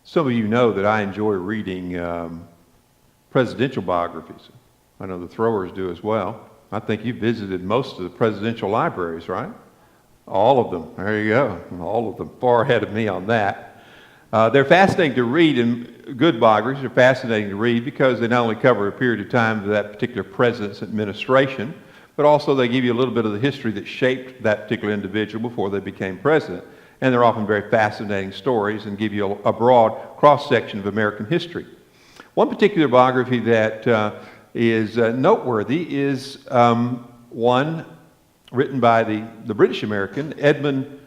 Some of you know that I enjoy reading presidential biographies. I know the throwers do as well. I think you've visited most of the presidential libraries, right? All of them. There you go. All of them. Far ahead of me on that. They're fascinating to read, and good biographies are fascinating to read because they not only cover a period of time of that particular president's administration, but also they give you a little bit of the history that shaped that particular individual before they became president. And they're often very fascinating stories and give you a broad cross-section of American history. One particular biography that is noteworthy is one written by the British American Edmund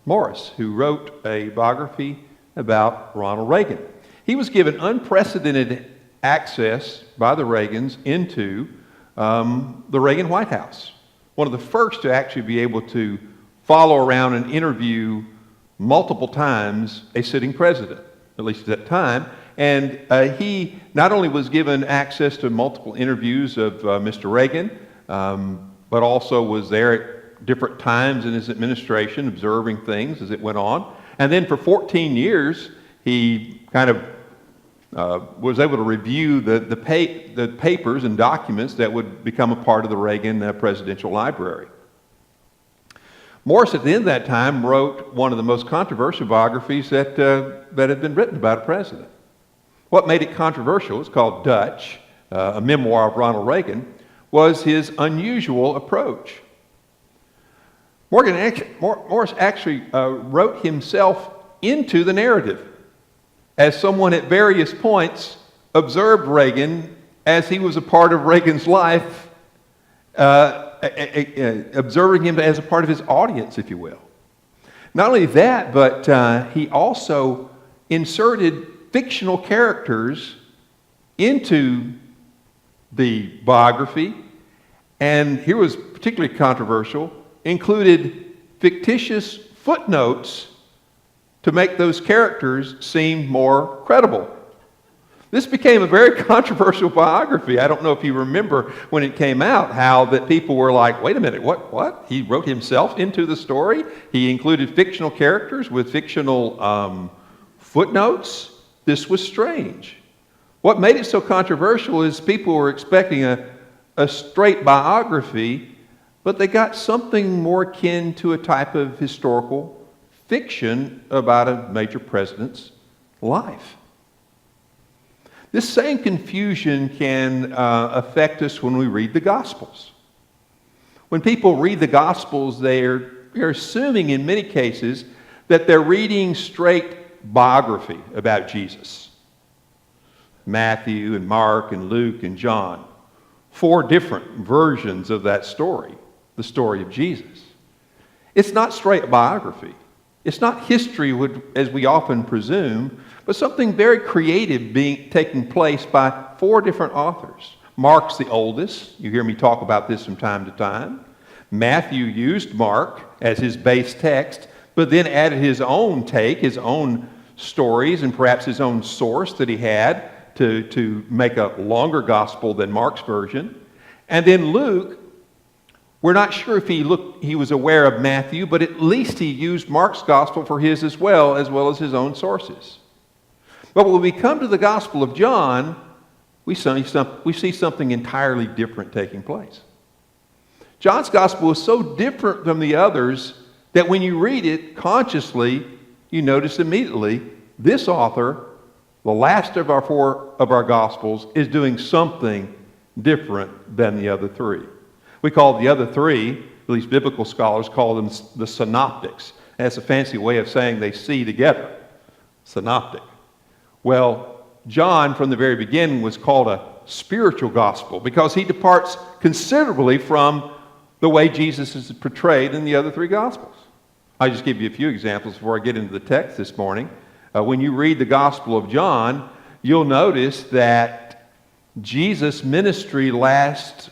Morris, who wrote a biography about Ronald Reagan. He was given unprecedented access by the Reagans into the Reagan White House. One of the first to actually be able to follow around and interview multiple times a sitting president, at least at that time. And he not only was given access to multiple interviews of Mr. Reagan, but also was there at different times in his administration observing things as it went on. And then for 14 years, he kind of was able to review the papers and documents that would become a part of the Reagan Presidential Library. Morris, at the end of that time, wrote one of the most controversial biographies that had been written about a president. What made it controversial, it's called Dutch, a memoir of Ronald Reagan, was his unusual approach. Morris actually wrote himself into the narrative as someone at various points observed Reagan as he was a part of Reagan's life, observing him as a part of his audience, if you will. Not only that, but he also inserted fictional characters into the biography, and here was particularly controversial, included fictitious footnotes to make those characters seem more credible. This became a very controversial biography. I don't know if you remember when it came out how that people were like, wait a minute, what? He wrote himself into the story? He included fictional characters with fictional footnotes? This was strange. What made it so controversial is people were expecting a straight biography, but they got something more akin to a type of historical fiction about a major president's life. This same confusion can affect us when we read the Gospels. When people read the Gospels, they're assuming in many cases that they're reading straight biography about Jesus. Matthew and Mark and Luke and John. 4 different versions of that story, the story of Jesus. It's not straight biography. It's not history, as we often presume, but something very creative taking place by 4 different authors. Mark's the oldest. You hear me talk about this from time to time. Matthew used Mark as his base text, but then added his own take, his own stories, and perhaps his own source that he had to make a longer gospel than Mark's version. And then Luke, we're not sure if he was aware of Matthew, but at least he used Mark's gospel for his as well as his own sources. But when we come to the Gospel of John, we see something entirely different taking place. John's gospel is so different from the others that when you read it consciously, you notice immediately this author, the last of our 4 of our gospels, is doing something different than the other 3. We call the other 3, at least biblical scholars call them the synoptics. That's a fancy way of saying they see together. Synoptic. Well, John from the very beginning was called a spiritual gospel because he departs considerably from the way Jesus is portrayed in the other 3 gospels. I'll just give you a few examples before I get into the text this morning. When you read the Gospel of John, you'll notice that Jesus' ministry lasts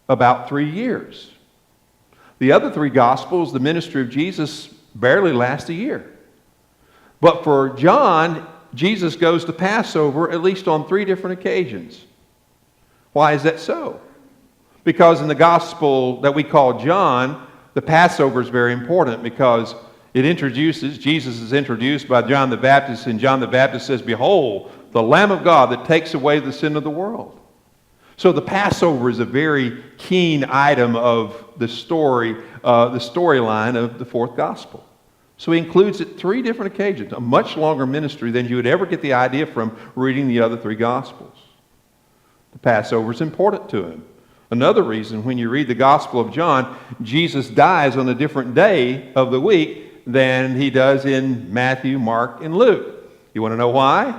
about 3 years. The other 3 Gospels, the ministry of Jesus barely lasts a year. But for John, Jesus goes to Passover at least on 3 different occasions. Why is that so? Because in the Gospel that we call John, the Passover is very important because Jesus is introduced by John the Baptist, and John the Baptist says, "Behold, the Lamb of God that takes away the sin of the world." So the Passover is a very keen item of the storyline of the fourth gospel. So he includes it 3 different occasions, a much longer ministry than you would ever get the idea from reading the other 3 gospels. The Passover is important to him. Another reason, when you read the Gospel of John, Jesus dies on a different day of the week than he does in Matthew, Mark, and Luke. You want to know why?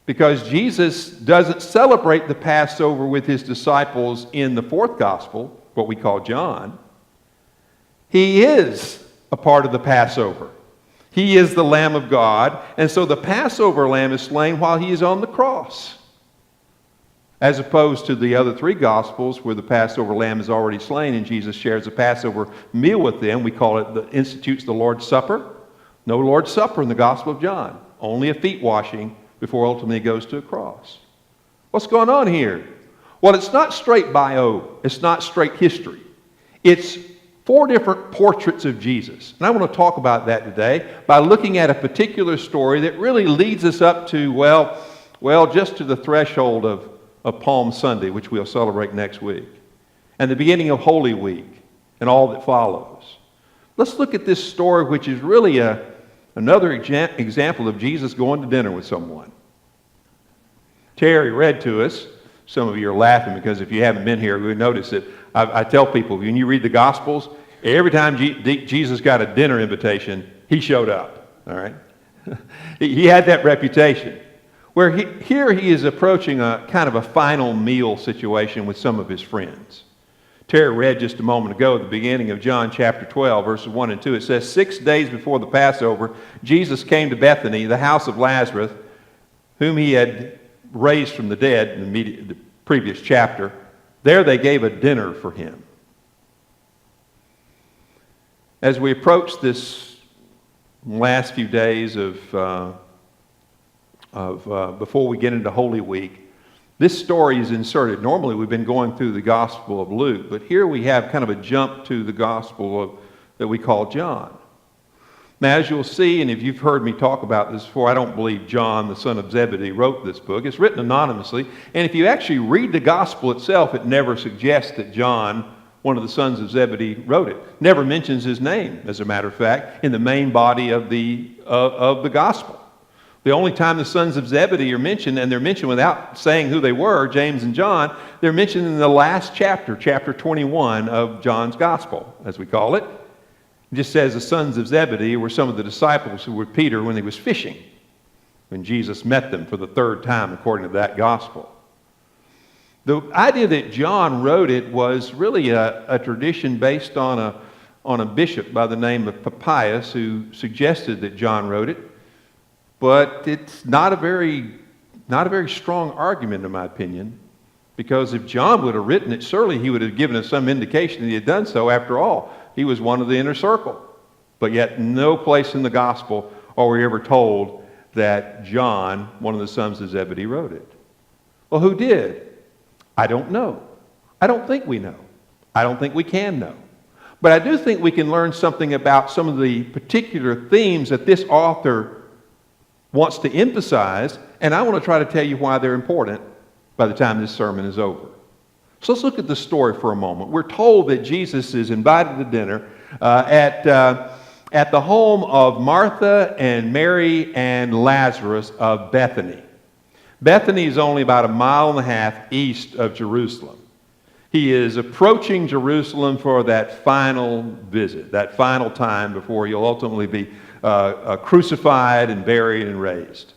Because Jesus doesn't celebrate the Passover with his disciples in the fourth gospel, what we call John. He is a part of the Passover. He is the Lamb of God, and so the Passover lamb is slain while he is on the cross, as opposed to the other 3 gospels where the Passover lamb is already slain and Jesus shares a Passover meal with them. We call it institutes the Lord's Supper. No Lord's Supper in the Gospel of John, only a feet washing before ultimately it goes to a cross. What's going on here? Well, it's not straight bio. It's not straight history. It's 4 different portraits of Jesus. And I want to talk about that today by looking at a particular story that really leads us up to, well, just to the threshold of Palm Sunday, which we'll celebrate next week, and the beginning of Holy Week and all that follows. Let's look at this story, which is really another example of Jesus going to dinner with someone. Terry read to us. Some of you are laughing because if you haven't been here, we notice that I tell people, when you read the Gospels, every time Jesus got a dinner invitation, he showed up. All right? He had that reputation. Where here he is approaching a kind of a final meal situation with some of his friends. Terry read just a moment ago at the beginning of John chapter 12, verses 1 and 2. It says, 6 days before the Passover, Jesus came to Bethany, the house of Lazarus, whom he had raised from the dead in the previous chapter. There they gave a dinner for him. As we approach this last few days before we get into Holy Week, this story is inserted. Normally we've been going through the Gospel of Luke, but here we have kind of a jump to the Gospel that we call John. Now, as you'll see, and if you've heard me talk about this before, I don't believe John, the son of Zebedee, wrote this book. It's written anonymously, and if you actually read the Gospel itself, it never suggests that John, one of the sons of Zebedee, wrote it. Never mentions his name, as a matter of fact, in the main body of the Gospel. The only time the sons of Zebedee are mentioned, and they're mentioned without saying who they were, James and John, they're mentioned in the last chapter, chapter 21 of John's Gospel, as we call it. It just says the sons of Zebedee were some of the disciples who were Peter when he was fishing, when Jesus met them for the 3rd time, according to that Gospel. The idea that John wrote it was really a tradition based on a bishop by the name of Papias who suggested that John wrote it. But it's not a very strong argument, in my opinion, because if John would have written it, surely he would have given us some indication that he had done so. After all, he was one of the inner circle. But yet no place in the Gospel are we ever told that John, one of the sons of Zebedee, wrote it. Well, who did? I don't know. I don't think we know. I don't think we can know. But I do think we can learn something about some of the particular themes that this author wants to emphasize, and I want to try to tell you why they're important by the time this sermon is over. So let's look at the story for a moment. We're told that Jesus is invited to dinner at the home of Martha and Mary and Lazarus of Bethany. Bethany is only about 1.5 miles east of Jerusalem. He is approaching Jerusalem for that final visit, that final time before he'll ultimately be crucified and buried and raised.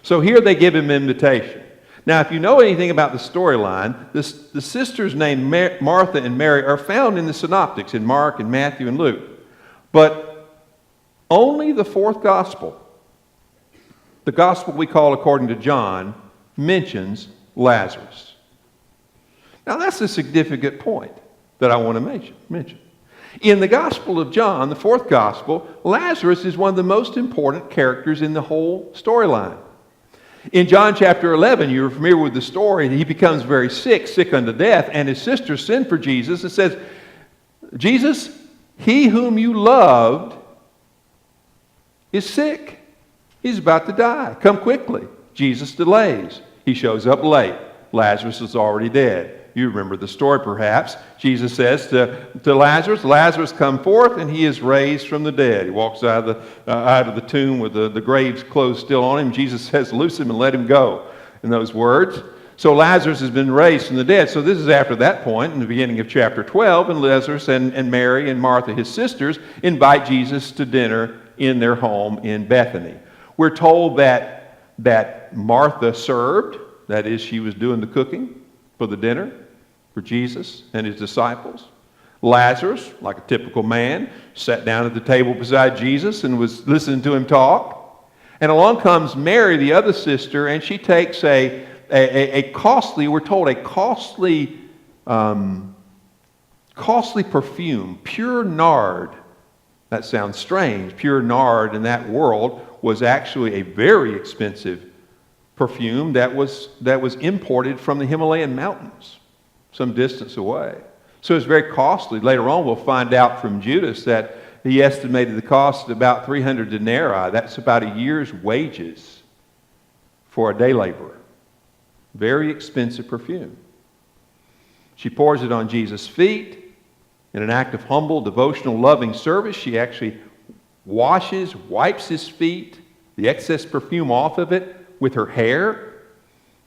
So here they give him invitation. Now, if you know anything about the storyline, the sisters named Martha and Mary are found in the synoptics, in Mark and Matthew and Luke. But only the fourth gospel, the gospel we call according to John, mentions Lazarus. Now, that's a significant point that I want to mention. In the Gospel of John, the fourth gospel, Lazarus is one of the most important characters in the whole storyline. In John chapter 11, you're familiar with the story, he becomes very sick unto death, and his sisters send for Jesus and says, Jesus, he whom you loved is sick. He's about to die. Come quickly. Jesus delays. He shows up late. Lazarus is already dead. You remember the story perhaps. Jesus says to Lazarus, Lazarus, come forth, and he is raised from the dead. He walks out of the tomb with the grave's clothes still on him. Jesus says, loose him and let him go, in those words. So Lazarus has been raised from the dead. So this is after that point, in the beginning of chapter 12, and Lazarus and Mary and Martha, his sisters, invite Jesus to dinner in their home in Bethany. We're told that Martha served, that is, she was doing the cooking for the dinner for Jesus and his disciples. Lazarus, like a typical man, sat down at the table beside Jesus and was listening to him talk. And along comes Mary, the other sister, and she takes a costly, we're told, a costly perfume, pure nard. That sounds strange. Pure nard in that world was actually a very expensive perfume that was imported from the Himalayan mountains, some distance away. So it's very costly. Later on, we'll find out from Judas that he estimated the cost at about 300 denarii. That's about a year's wages for a day laborer. Very expensive perfume. She pours it on Jesus' feet in an act of humble, devotional, loving service. She actually wipes his feet, the excess perfume off of it, with her hair,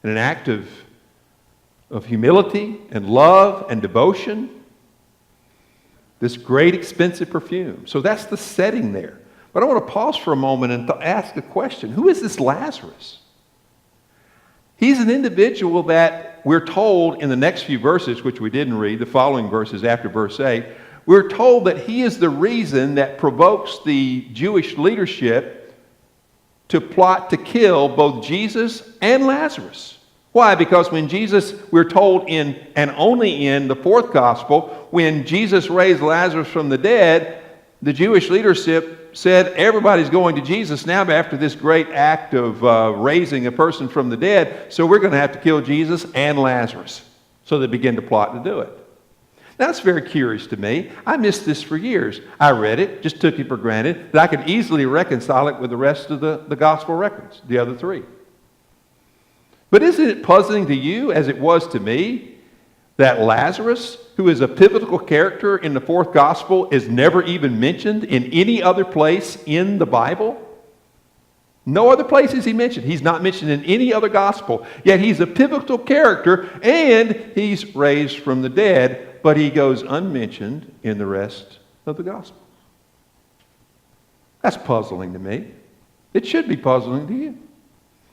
in an act of humility and love and devotion. This great expensive perfume. So that's the setting there. But I want to pause for a moment and ask a question. Who is this Lazarus? He's an individual that we're told in the next few verses, which we didn't read, the following verses after verse 8, we're told that he is the reason that provokes the Jewish leadership to plot to kill both Jesus and Lazarus. Why? Because when Jesus, we're told in, and only in the fourth gospel, when Jesus raised Lazarus from the dead, the Jewish leadership said, everybody's going to Jesus now after this great act of raising a person from the dead, so we're going to have to kill Jesus and Lazarus. So they begin to plot to do it. That's very curious to me. I missed this for years. I read it, just took it for granted, that I could easily reconcile it with the rest of the gospel records, the other three. But isn't it puzzling to you, as it was to me, that Lazarus, who is a pivotal character in the fourth gospel, is never even mentioned in any other place in the Bible? No other place is he mentioned. He's not mentioned in any other gospel. Yet he's a pivotal character and he's raised from the dead, but he goes unmentioned in the rest of the gospel. That's puzzling to me. It should be puzzling to you.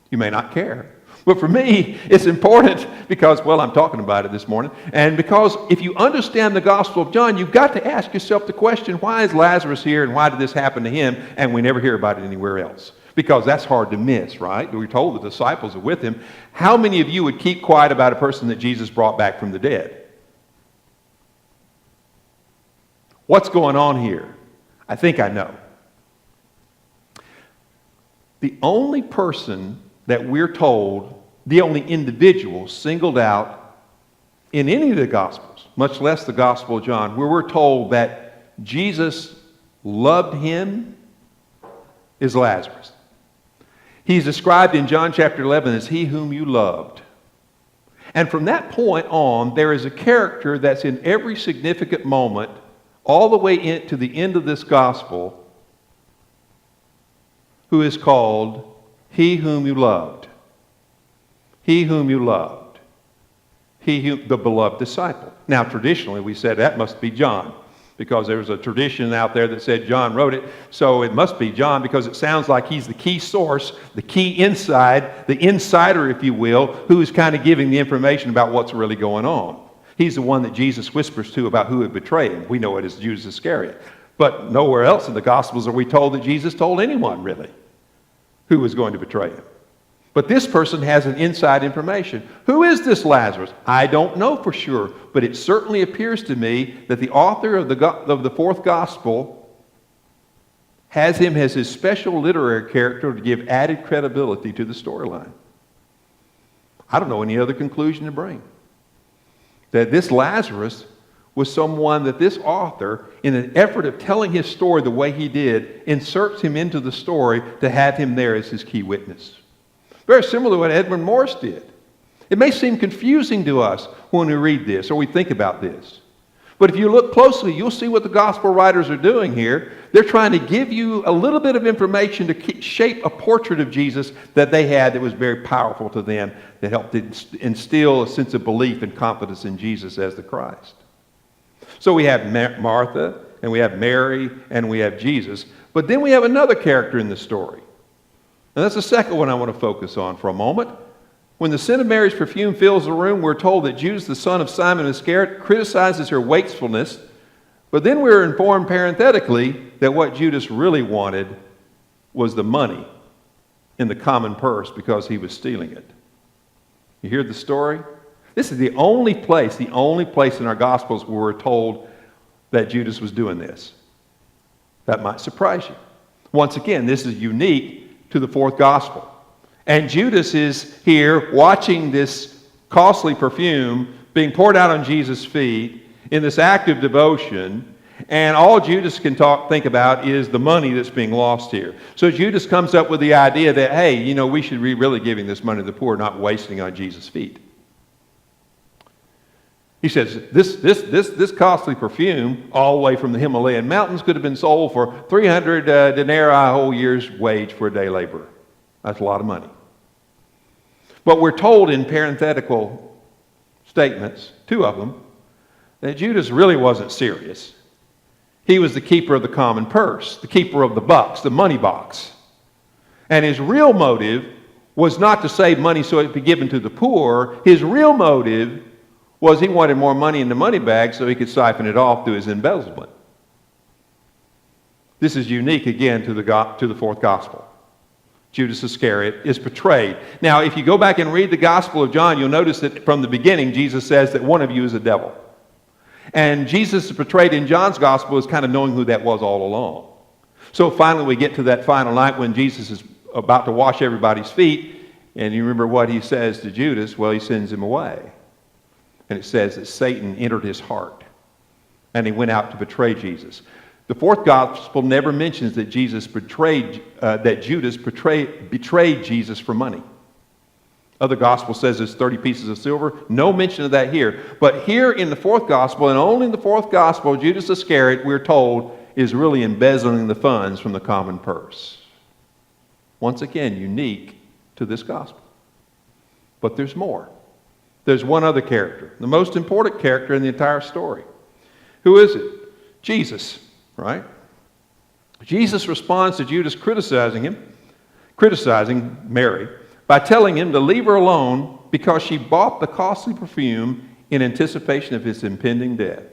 You may not care. But for me, it's important because, well, I'm talking about it this morning. And because if you understand the Gospel of John, you've got to ask yourself the question, why is Lazarus here and why did this happen to him? And we never hear about it anywhere else. Because that's hard to miss, right? We're told the disciples are with him. How many of you would keep quiet about a person that Jesus brought back from the dead? What's going on here? I think I know. The only person that we're told, the only individual singled out in any of the Gospels, much less the Gospel of John, where we're told that Jesus loved him, is Lazarus. He's described in John chapter 11 as he whom you loved. And from that point on, there is a character that's in every significant moment, all the way to the end of this Gospel, who is called he whom you loved. He whom you loved. The beloved disciple. Now, traditionally, we said that must be John, because there was a tradition out there that said John wrote it, so it must be John, because it sounds like he's the key source, the key inside, the insider, if you will, who is kind of giving the information about what's really going on. He's the one that Jesus whispers to about who would betray him. We know it as Judas Iscariot. But nowhere else in the Gospels are we told that Jesus told anyone, really, who was going to betray him. But this person has an inside information. Who is this Lazarus? I don't know for sure, but it certainly appears to me that the author of the fourth gospel has him as his special literary character to give added credibility to the storyline. I don't know any other conclusion to bring. That this Lazarus was someone that this author, in an effort of telling his story the way he did, inserts him into the story to have him there as his key witness. Very similar to what Edwin Morris did. It may seem confusing to us when we read this or we think about this. But if you look closely, you'll see what the gospel writers are doing here. They're trying to give you a little bit of information to shape a portrait of Jesus that they had that was very powerful to them, that helped instill a sense of belief and confidence in Jesus as the Christ. So we have Martha, and we have Mary, and we have Jesus. But then we have another character in the story. And that's the second one I want to focus on for a moment. When the scent of Mary's perfume fills the room, we're told that Judas, the son of Simon Iscariot, criticizes her wastefulness. But then we're informed parenthetically that what Judas really wanted was the money in the common purse because he was stealing it. You hear the story? This is the only place in our Gospels where we're told that Judas was doing this. That might surprise you. Once again, this is unique to the fourth Gospel. And Judas is here watching this costly perfume being poured out on Jesus' feet in this act of devotion, and all Judas can think about is the money that's being lost here. So Judas comes up with the idea that, hey, we should be really giving this money to the poor, not wasting on Jesus' feet. He says, this costly perfume, all the way from the Himalayan mountains, could have been sold for 300 denarii, a whole year's wage for a day laborer. That's a lot of money. But we're told in parenthetical statements, two of them, that Judas really wasn't serious. He was the keeper of the common purse, the keeper of the bucks, the money box. And his real motive was not to save money so it could be given to the poor. His real motive was he wanted more money in the money bag so he could siphon it off through his embezzlement. This is unique, again, to the fourth Gospel. Judas Iscariot is betrayed. Now, if you go back and read the Gospel of John, you'll notice that from the beginning, Jesus says that one of you is a devil. And Jesus is portrayed in John's Gospel as kind of knowing who that was all along. So finally we get to that final night when Jesus is about to wash everybody's feet. And you remember what he says to Judas? Well, he sends him away. And it says that Satan entered his heart. And he went out to betray Jesus. The fourth Gospel never mentions that Judas betrayed Jesus for money. Other Gospel says it's 30 pieces of silver. No mention of that here. But here in the fourth Gospel, and only in the fourth Gospel, Judas Iscariot, we're told, is really embezzling the funds from the common purse. Once again, unique to this Gospel. But there's more. There's one other character, the most important character in the entire story. Who is it? Jesus, right? Jesus responds to Judas criticizing Mary, by telling him to leave her alone because she bought the costly perfume in anticipation of his impending death.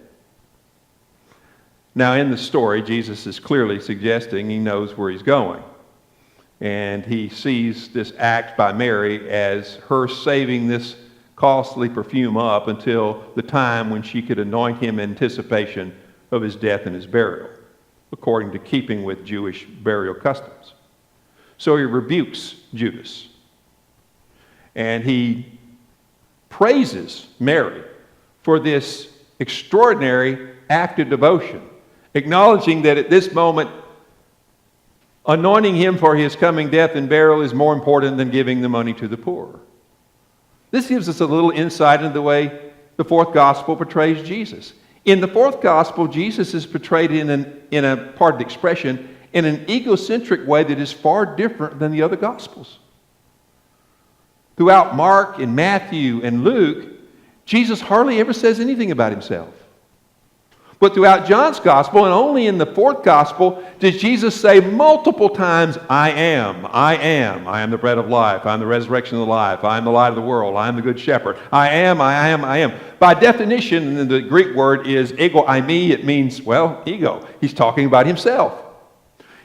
Now, in the story, Jesus is clearly suggesting he knows where he's going. And he sees this act by Mary as her saving this costly perfume up until the time when she could anoint him in anticipation of his death and his burial, according to keeping with Jewish burial customs. So he rebukes Judas. And he praises Mary for this extraordinary act of devotion, acknowledging that at this moment, anointing him for his coming death and burial is more important than giving the money to the poor. This gives us a little insight into the way the fourth Gospel portrays Jesus. In the fourth Gospel, Jesus is portrayed in a part of the expression in an egocentric way that is far different than the other Gospels. Throughout Mark and Matthew and Luke, Jesus hardly ever says anything about himself. But throughout John's Gospel, and only in the fourth Gospel, does Jesus say multiple times, I am the bread of life, I am the resurrection of the life, I am the light of the world, I am the good shepherd, I am. By definition, the Greek word is ego eimi, it means, ego. He's talking about himself.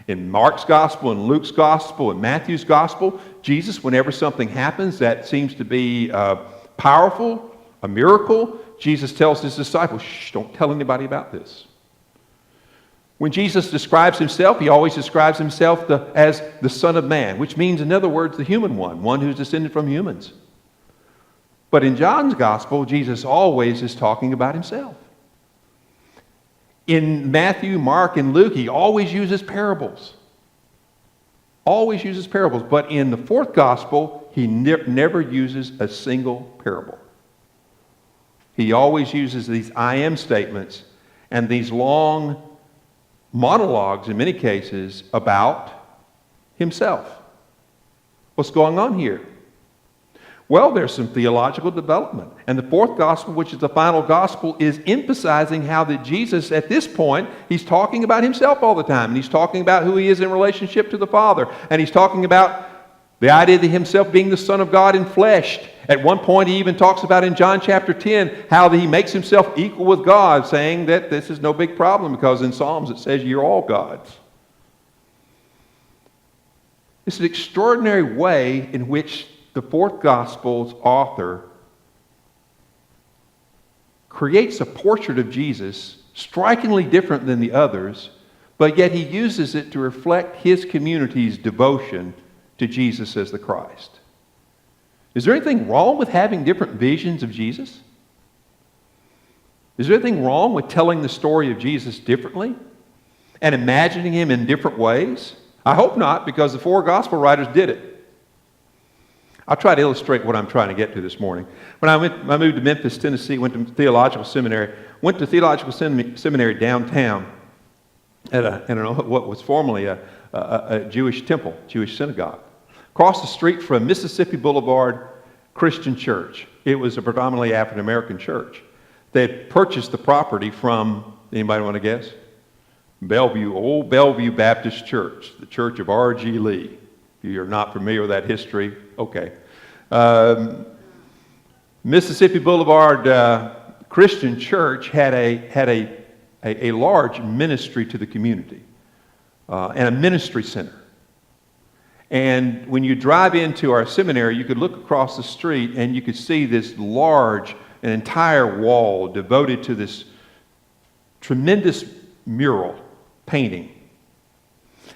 In Mark's Gospel, in Luke's Gospel, in Matthew's Gospel, Jesus, whenever something happens that seems to be powerful, a miracle, Jesus tells his disciples, shh, don't tell anybody about this. When Jesus describes himself, he always describes himself as the Son of Man, which means, in other words, the human one who's descended from humans. But in John's Gospel, Jesus always is talking about himself. In Matthew, Mark, and Luke, he always uses parables. Always uses parables. But in the fourth gospel, he never uses a single parable. He always uses these I am statements and these long monologues, in many cases, about himself. What's going on here? Well, there's some theological development. And the fourth gospel, which is the final gospel, is emphasizing how that Jesus, at this point, he's talking about himself all the time. And he's talking about who he is in relationship to the Father. And he's talking about the idea of himself being the Son of God in flesh. At one point, he even talks about in John chapter 10 how he makes himself equal with God, saying that this is no big problem because in Psalms it says you're all gods. It's an extraordinary way in which the fourth gospel's author creates a portrait of Jesus strikingly different than the others, but yet he uses it to reflect his community's devotion to Jesus as the Christ. Is there anything wrong with having different visions of Jesus? Is there anything wrong with telling the story of Jesus differently and imagining him in different ways? I hope not, because the four gospel writers did it. I'll try to illustrate what I'm trying to get to this morning. When I moved to Memphis, Tennessee, went to theological seminary seminary downtown at what was formerly a Jewish temple, Jewish synagogue. Across the street from Mississippi Boulevard Christian Church. It was a predominantly African-American church. They had purchased the property from, anybody want to guess? Old Bellevue Baptist Church, the Church of R.G. Lee. If you're not familiar with that history, okay. Mississippi Boulevard Christian Church had a large ministry to the community and a ministry center. And when you drive into our seminary, you could look across the street and you could see this large, an entire wall devoted to this tremendous mural painting.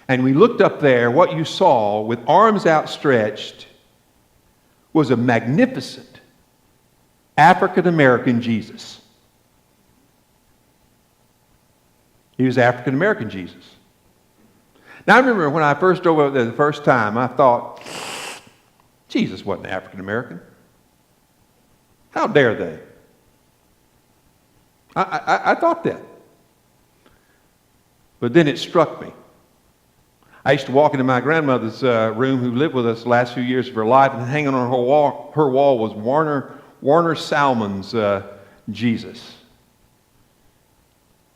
And we looked up there, what you saw with arms outstretched was a magnificent African-American Jesus. He was African-American Jesus. Now, I remember when I first drove over there the first time, I thought, Jesus wasn't African-American. How dare they? I thought that. But then it struck me. I used to walk into my grandmother's room, who lived with us the last few years of her life, and hanging on her wall was Warner Salmon's Jesus.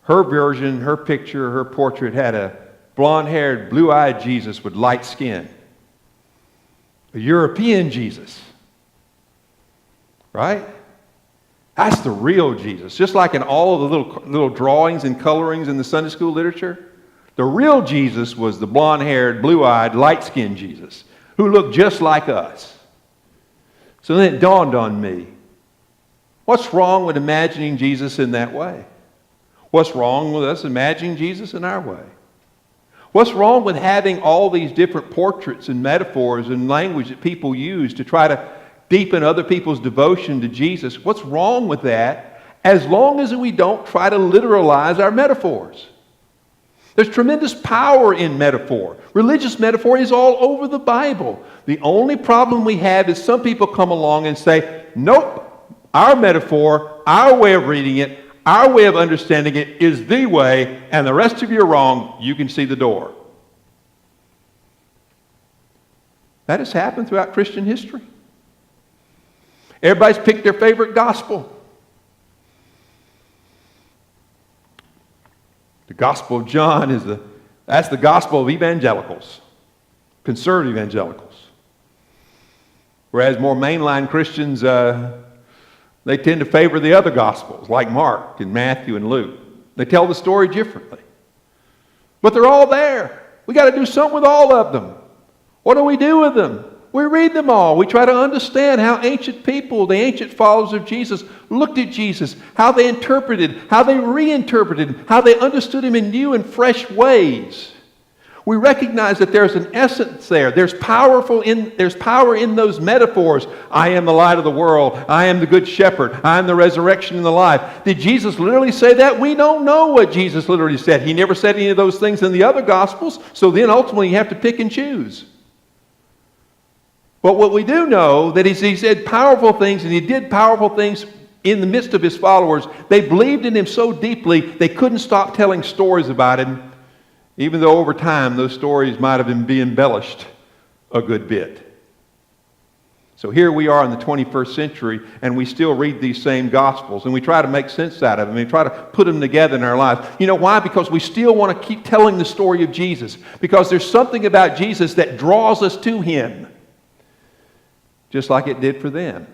Her version, her picture, her portrait had a blonde-haired, blue-eyed Jesus with light skin. A European Jesus. Right? That's the real Jesus. Just like in all of the little drawings and colorings in the Sunday school literature, the real Jesus was the blonde-haired, blue-eyed, light-skinned Jesus who looked just like us. So then it dawned on me, what's wrong with imagining Jesus in that way? What's wrong with us imagining Jesus in our way? What's wrong with having all these different portraits and metaphors and language that people use to try to deepen other people's devotion to Jesus? What's wrong with that, as long as we don't try to literalize our metaphors? There's tremendous power in metaphor. Religious metaphor is all over the Bible. The only problem we have is some people come along and say, nope, our metaphor, our way of reading it, our way of understanding it is the way, and the rest of you are wrong. You can see the door. That has happened throughout Christian history. Everybody's picked their favorite gospel. The Gospel of John that's the gospel of evangelicals, conservative evangelicals. Whereas more mainline Christians, they tend to favor the other gospels, like Mark and Matthew and Luke. They tell the story differently. But they're all there. We got to do something with all of them. What do we do with them? We read them all. We try to understand how ancient people, the ancient followers of Jesus, looked at Jesus, how they interpreted, how they reinterpreted, how they understood him in new and fresh ways. We recognize that there's an essence there. There's power in those metaphors. I am the light of the world. I am the good shepherd. I am the resurrection and the life. Did Jesus literally say that? We don't know what Jesus literally said. He never said any of those things in the other Gospels, so then ultimately you have to pick and choose. But what we do know that he said powerful things, and he did powerful things in the midst of his followers. They believed in him so deeply they couldn't stop telling stories about him, even though over time those stories might have been embellished a good bit. So here we are in the 21st century, and we still read these same Gospels, and we try to make sense out of them. We try to put them together in our lives. You know why? Because we still want to keep telling the story of Jesus. Because there's something about Jesus that draws us to him, just like it did for them.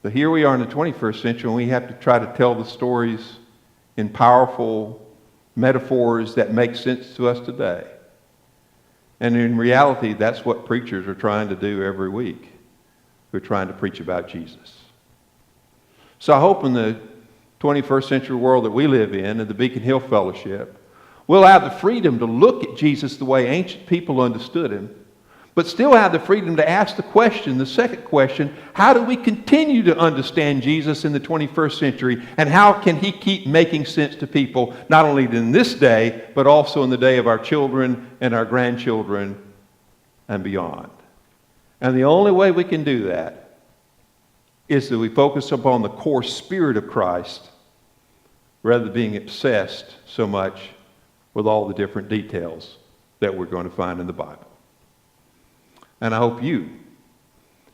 But here we are in the 21st century, and we have to try to tell the stories in powerful metaphors that make sense to us today. And in reality, that's what preachers are trying to do every week. We're trying to preach about Jesus. So I hope in the 21st century world that we live in the Beacon Hill Fellowship, we'll have the freedom to look at Jesus the way ancient people understood him, but still have the freedom to ask the question, the second question, how do we continue to understand Jesus in the 21st century, and how can he keep making sense to people, not only in this day, but also in the day of our children and our grandchildren and beyond? And the only way we can do that is that we focus upon the core spirit of Christ rather than being obsessed so much with all the different details that we're going to find in the Bible. And I hope you,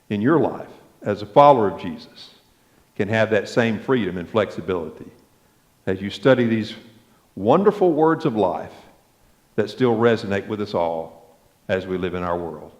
in your life, as a follower of Jesus, can have that same freedom and flexibility as you study these wonderful words of life that still resonate with us all as we live in our world.